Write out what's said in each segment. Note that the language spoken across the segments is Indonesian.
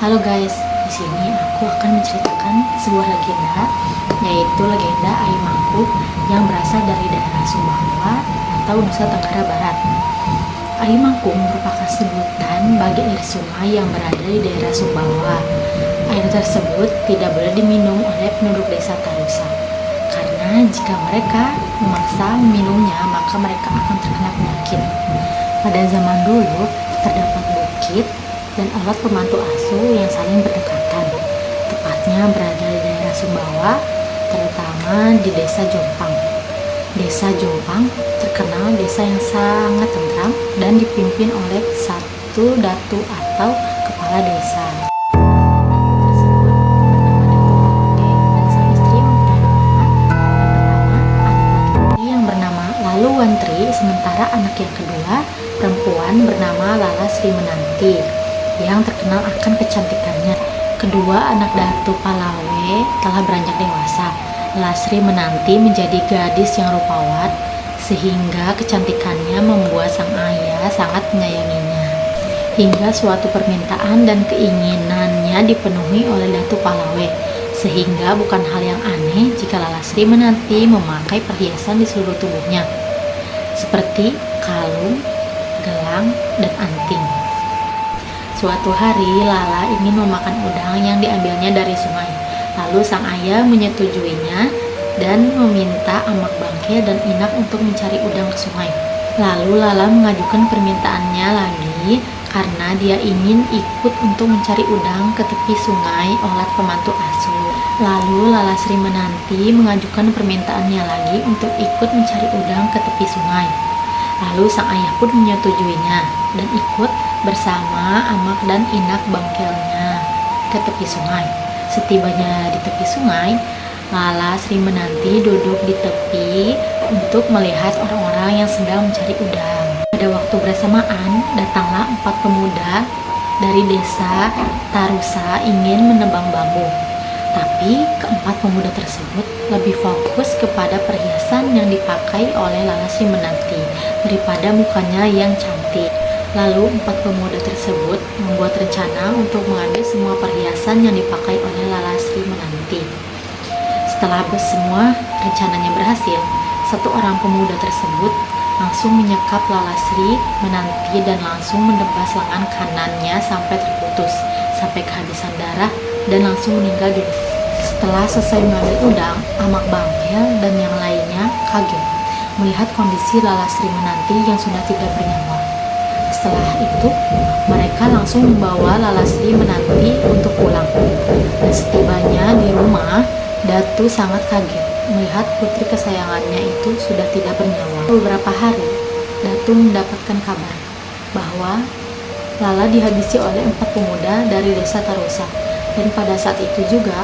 Halo guys, di sini aku akan menceritakan sebuah legenda, yaitu legenda Air Mangkuk yang berasal dari daerah Sumbawa atau Nusa Tenggara Barat. Air Mangkuk merupakan sebutan bagi air sungai yang berada di daerah Sumbawa. Air tersebut tidak boleh diminum oleh penduduk desa Tarusa, karena jika mereka memaksa minumnya maka mereka akan terkena penyakit. Pada zaman dulu terdapat bukit dan alat pemantau asuh yang saling berdekatan, tepatnya berada di daerah Sumbawa, terutama di desa Jompang. Desa Jompang terkenal desa yang sangat tentram dan dipimpin oleh satu datu atau kepala desa. Wantri, sementara anak yang kedua perempuan bernama Lala Sri Menanti yang terkenal akan kecantikannya. Kedua anak Datu Palawe telah beranjak dewasa. Lala Sri Menanti menjadi gadis yang rupawan sehingga kecantikannya membuat sang ayah sangat menyayanginya. Hingga suatu permintaan dan keinginannya dipenuhi oleh Datu Palawe, sehingga bukan hal yang aneh jika Lala Sri Menanti memakai perhiasan di seluruh tubuhnya, seperti kalung, gelang, dan anting. Suatu hari Lala ingin memakan udang yang diambilnya dari sungai. Lalu sang ayah menyetujuinya dan meminta Amak Bangke dan Inak untuk mencari udang ke sungai. Lalu Lala mengajukan permintaannya lagi karena dia ingin ikut untuk mencari udang ke tepi sungai oleh pemantau asuh. Lalu Lala Sri Menanti mengajukan permintaannya lagi untuk ikut mencari udang ke tepi sungai. Lalu sang ayah pun menyetujuinya dan ikut bersama Amak dan Inak Bangkelnya ke tepi sungai. Setibanya di tepi sungai, Lala Sri Menanti duduk di tepi untuk melihat orang-orang yang sedang mencari udang. Pada waktu bersamaan, datanglah 4 pemuda dari desa Tarusa ingin menebang bambu. Tapi keempat pemuda tersebut lebih fokus kepada perhiasan yang dipakai oleh Lala Sri Menanti daripada mukanya yang cantik. Lalu 4 pemuda tersebut membuat rencana untuk mengambil semua perhiasan yang dipakai oleh Lala Sri Menanti. Setelah semua rencananya berhasil, satu orang pemuda tersebut langsung menyekap Lala Sri Menanti dan langsung menebas lengan kanannya sampai terputus, sampai kehabisan darah dan langsung meninggal dunia. Setelah selesai mengambil udang, Amak Bangkel dan yang lainnya kaget melihat kondisi Lala Sri Menanti yang sudah tidak bernyawa. Setelah itu, mereka langsung membawa Lala Sri Menanti untuk pulang. Dan setibanya di rumah, Datu sangat kaget melihat putri kesayangannya itu sudah tidak bernyawa. Beberapa hari, Datu mendapatkan kabar bahwa Lala dihabisi oleh 4 pemuda dari desa Tarusa. Dan pada saat itu juga,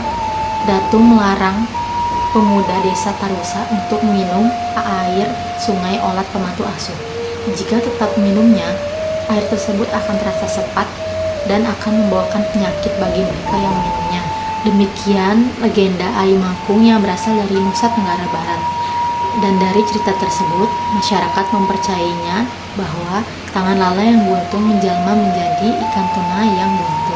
Datu melarang pemuda desa Tarusa untuk minum air sungai Olat Pemantau Asuh. Jika tetap minumnya, air tersebut akan terasa sepat dan akan membawakan penyakit bagi mereka yang minumnya. Demikian legenda Air Mangkuk yang berasal dari Nusa Tenggara Barat. Dan dari cerita tersebut, masyarakat mempercayainya bahwa tangan Lala yang buntung menjelma menjadi ikan tuna yang buntung.